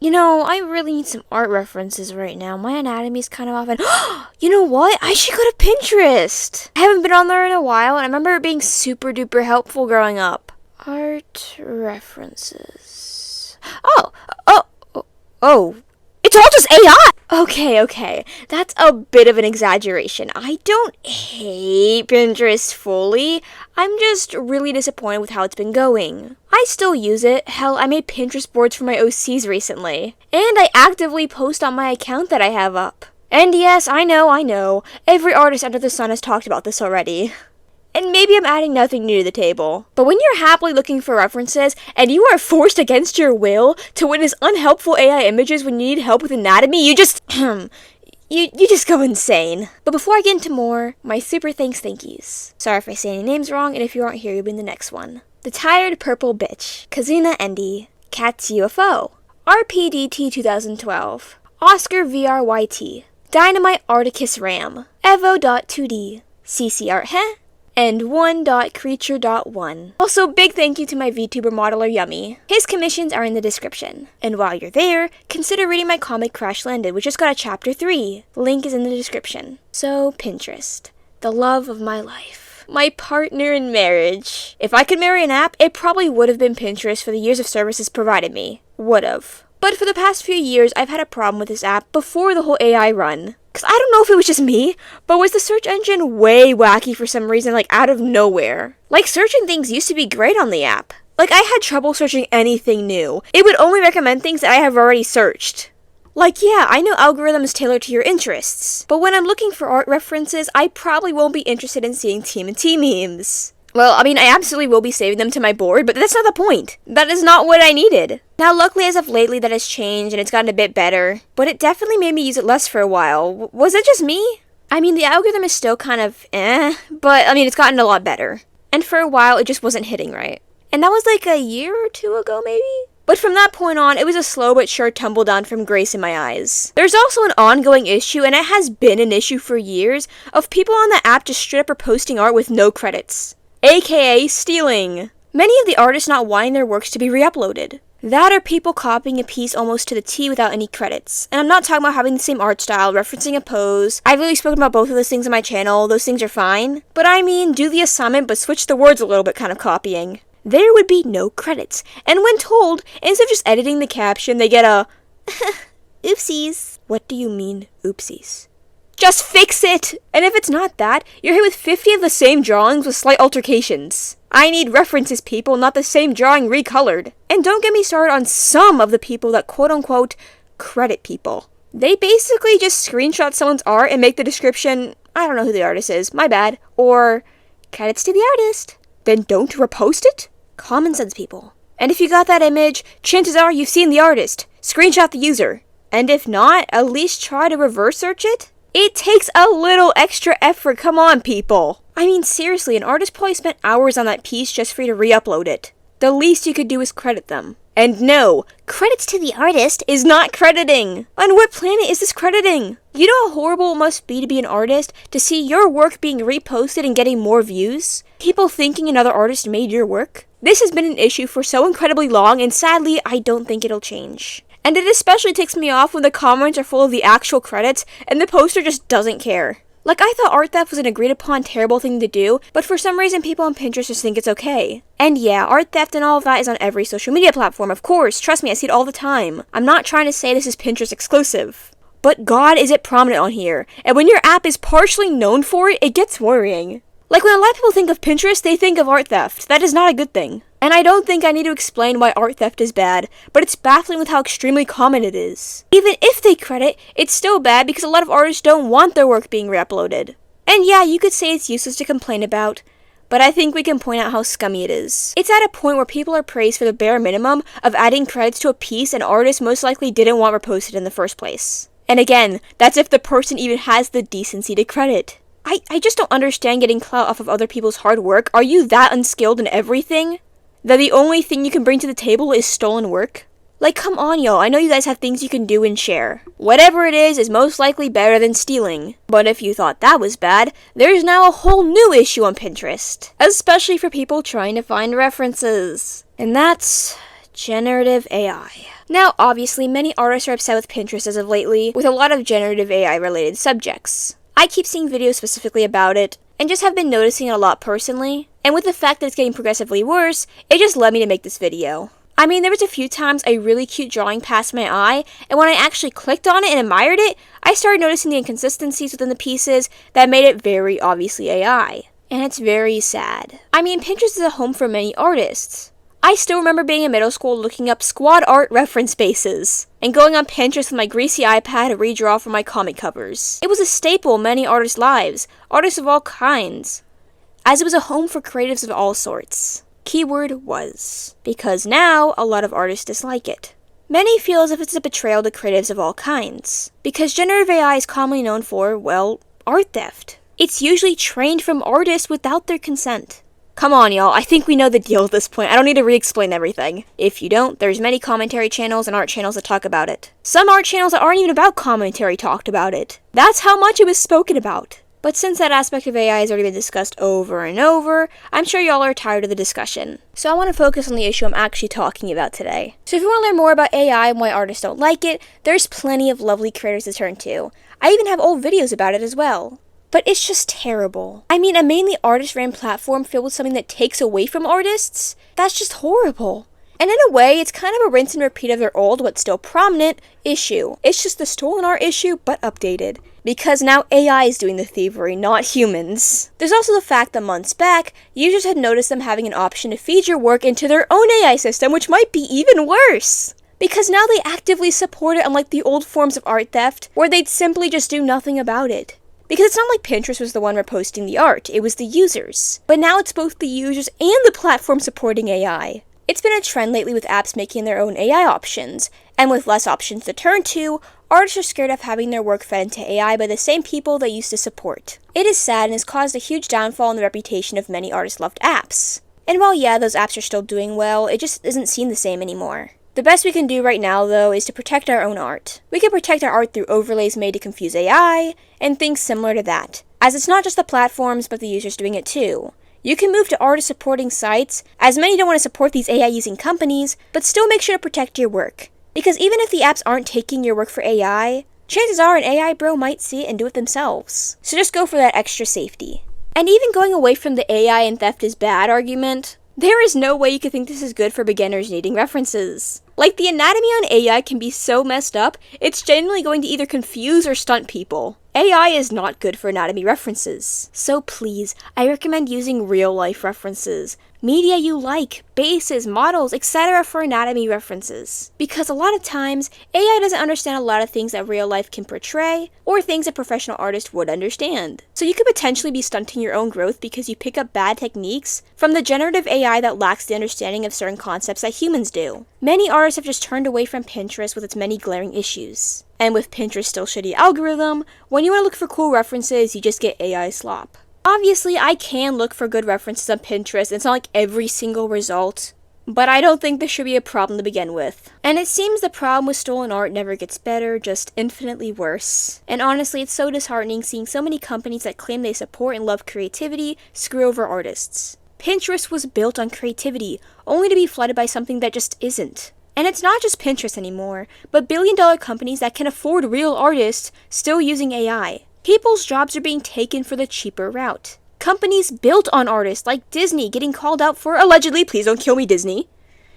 You know, I really need some art references right now. My anatomy's kind of off and you know what? I should go to Pinterest. I haven't been on there in a while and I remember it being super duper helpful growing up. Art references. Oh, it's all just AI! Okay, that's a bit of an exaggeration. I don't hate Pinterest fully. I'm just really disappointed with how it's been going. I still use it. Hell, I made Pinterest boards for my OCs recently. And I actively post on my account that I have up. And yes, I know. Every artist under the sun has talked about this already. And maybe I'm adding nothing new to the table. But when you're happily looking for references, and you are forced against your will to witness unhelpful AI images when you need help with anatomy, you just, you just go insane. But before I get into more, my super thank yous. Sorry if I say any names wrong, and if you aren't here, you'll be in the next one. The Tired Purple Bitch, Kazuna Endy, Cat's UFO, RPDT 2012, Oscar VRYT, Dynamite Articus Ram, Evo.2D, CC Art Heh, and 1.creature.1. Also, big thank you to my VTuber modeler Yummy. His commissions are in the description. And while you're there, consider reading my comic Crash Landed, which just got a chapter 3. Link is in the description. So, Pinterest. The love of my life. My partner in marriage. If I could marry an app, it probably would have been Pinterest for the years of services provided me. Would've. But for the past few years, I've had a problem with this app before the whole AI run. Because I don't know if it was just me, but was the search engine way wacky for some reason, like out of nowhere? Like, searching things used to be great on the app. Like, I had trouble searching anything new. It would only recommend things that I have already searched. Like, yeah, I know algorithms tailor to your interests, but when I'm looking for art references, I probably won't be interested in seeing TMNT memes. Well, I mean, I absolutely will be saving them to my board, but that's not the point. That is not what I needed. Now, luckily, as of lately, that has changed and it's gotten a bit better, but it definitely made me use it less for a while. Was it just me? I mean, the algorithm is still kind of but I mean, it's gotten a lot better. And for a while, it just wasn't hitting right. And that was like a year or two ago, maybe? But from that point on, it was a slow but sure tumble down from grace in my eyes. There's also an ongoing issue, and it has been an issue for years, of people on the app just straight up are posting art with no credits. AKA stealing. Many of the artists not wanting their works to be re-uploaded. That or people copying a piece almost to the T without any credits. And I'm not talking about having the same art style, referencing a pose. I've really spoken about both of those things on my channel, those things are fine. But I mean, do the assignment but switch the words a little bit kind of copying. There would be no credits. And when told, instead of just editing the caption, they get a oopsies. What do you mean, oopsies? Just fix it! And if it's not that, you're hit with 50 of the same drawings with slight altercations. I need references, people, not the same drawing recolored. And don't get me started on some of the people that quote-unquote credit people. They basically just screenshot someone's art and make the description, I don't know who the artist is, my bad, or credits to the artist. Then don't repost it? Common sense, people. And if you got that image, chances are you've seen the artist. Screenshot the user. And if not, at least try to reverse search it. It takes a little extra effort, come on, people. I mean, seriously, an artist probably spent hours on that piece just for you to re-upload it. The least you could do is credit them. And no, credits to the artist is not crediting. On what planet is this crediting? You know how horrible it must be to be an artist, to see your work being reposted and getting more views? People thinking another artist made your work? This has been an issue for so incredibly long, and sadly, I don't think it'll change. And it especially ticks me off when the comments are full of the actual credits, and the poster just doesn't care. Like, I thought art theft was an agreed upon terrible thing to do, but for some reason people on Pinterest just think it's okay. And yeah, art theft and all of that is on every social media platform, of course. Trust me, I see it all the time. I'm not trying to say this is Pinterest exclusive. But God, is it prominent on here. And when your app is partially known for it, it gets worrying. Like, when a lot of people think of Pinterest, they think of art theft. That is not a good thing. And I don't think I need to explain why art theft is bad, but it's baffling with how extremely common it is. Even if they credit, it's still bad because a lot of artists don't want their work being re-uploaded. And yeah, you could say it's useless to complain about, but I think we can point out how scummy it is. It's at a point where people are praised for the bare minimum of adding credits to a piece an artist most likely didn't want reposted in the first place. And again, that's if the person even has the decency to credit. I just don't understand getting clout off of other people's hard work. Are you that unskilled in everything? That the only thing you can bring to the table is stolen work? Like, come on, yo, I know you guys have things you can do and share. Whatever it is most likely better than stealing. But if you thought that was bad, there's now a whole new issue on Pinterest. Especially for people trying to find references. And that's generative AI. Now, obviously, many artists are upset with Pinterest as of lately, with a lot of generative AI related subjects. I keep seeing videos specifically about it, and just have been noticing it a lot personally, and with the fact that it's getting progressively worse, it just led me to make this video. I mean, there was a few times a really cute drawing passed my eye, and when I actually clicked on it and admired it, I started noticing the inconsistencies within the pieces that made it very obviously AI. And it's very sad. I mean, Pinterest is a home for many artists. I still remember being in middle school looking up squad art reference spaces, and going on Pinterest with my greasy iPad to redraw for my comic covers. It was a staple in many artists' lives, artists of all kinds, as it was a home for creatives of all sorts. Keyword was, because now a lot of artists dislike it. Many feel as if it's a betrayal to creatives of all kinds, because generative AI is commonly known for, well, art theft. It's usually trained from artists without their consent. Come on, y'all, I think we know the deal at this point. I don't need to re-explain everything. If you don't, there's many commentary channels and art channels that talk about it. Some art channels that aren't even about commentary talked about it. That's how much it was spoken about. But since that aspect of AI has already been discussed over and over, I'm sure y'all are tired of the discussion. So I want to focus on the issue I'm actually talking about today. So if you want to learn more about AI and why artists don't like it, there's plenty of lovely creators to turn to. I even have old videos about it as well. But it's just terrible. I mean, a mainly artist-ran platform filled with something that takes away from artists? That's just horrible. And in a way, it's kind of a rinse and repeat of their old, but still prominent, issue. It's just the stolen art issue, but updated. Because now AI is doing the thievery, not humans. There's also the fact that months back, users had noticed them having an option to feed your work into their own AI system, which might be even worse. Because now they actively support it, unlike the old forms of art theft, where they'd simply just do nothing about it. Because it's not like Pinterest was the one reposting the art, it was the users. But now it's both the users and the platform supporting AI. It's been a trend lately with apps making their own AI options, and with less options to turn to, artists are scared of having their work fed into AI by the same people they used to support. It is sad and has caused a huge downfall in the reputation of many artist-loved apps. And while yeah, those apps are still doing well, it just isn't seen the same anymore. The best we can do right now, though, is to protect our own art. We can protect our art through overlays made to confuse AI, and things similar to that. As it's not just the platforms, but the users doing it too. You can move to artist-supporting sites, as many don't want to support these AI-using companies, but still make sure to protect your work. Because even if the apps aren't taking your work for AI, chances are an AI bro might see it and do it themselves. So just go for that extra safety. And even going away from the AI and theft is bad argument, there is no way you could think this is good for beginners needing references. Like, the anatomy on AI can be so messed up, it's genuinely going to either confuse or stunt people. AI is not good for anatomy references. So please, I recommend using real-life references. Media you like, bases, models, etc. for anatomy references. Because a lot of times, AI doesn't understand a lot of things that real life can portray, or things a professional artist would understand. So you could potentially be stunting your own growth because you pick up bad techniques from the generative AI that lacks the understanding of certain concepts that humans do. Many artists have just turned away from Pinterest with its many glaring issues. And with Pinterest's still shitty algorithm, when you want to look for cool references, you just get AI slop. Obviously, I can look for good references on Pinterest, it's not like every single result, but I don't think this should be a problem to begin with. And it seems the problem with stolen art never gets better, just infinitely worse. And honestly, it's so disheartening seeing so many companies that claim they support and love creativity screw over artists. Pinterest was built on creativity, only to be flooded by something that just isn't. And it's not just Pinterest anymore, but billion-dollar companies that can afford real artists still using AI. People's jobs are being taken for the cheaper route. Companies built on artists like Disney getting called out for, allegedly, please don't kill me Disney,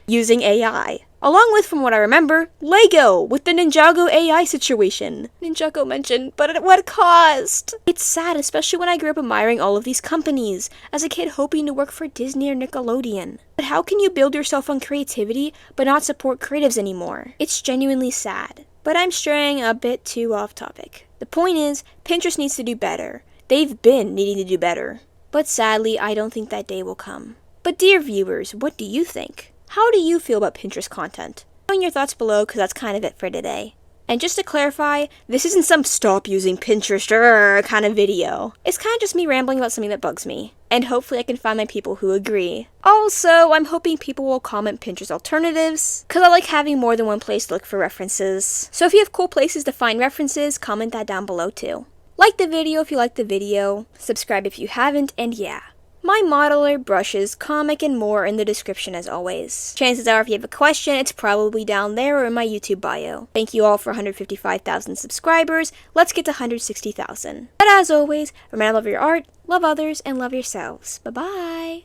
using AI. Along with, from what I remember, Lego with the Ninjago AI situation. Ninjago mentioned, but at what cost? It's sad, especially when I grew up admiring all of these companies, as a kid hoping to work for Disney or Nickelodeon. But how can you build yourself on creativity, but not support creatives anymore? It's genuinely sad. But I'm straying a bit too off topic. The point is, Pinterest needs to do better. They've been needing to do better. But sadly, I don't think that day will come. But dear viewers, what do you think? How do you feel about Pinterest content? Tell me your thoughts below, because that's kind of it for today. And just to clarify, this isn't some stop using Pinterest kind of video. It's kind of just me rambling about something that bugs me. And hopefully I can find my people who agree. Also, I'm hoping people will comment Pinterest alternatives, because I like having more than one place to look for references. So if you have cool places to find references, comment that down below too. Like the video if you liked the video, subscribe if you haven't, and yeah. my modeler, brushes, comic, and more in the description as always. Chances are if you have a question, it's probably down there or in my YouTube bio. Thank you all for 155,000 subscribers. Let's get to 160,000. But as always, remember to love your art, love others, and love yourselves. Bye-bye!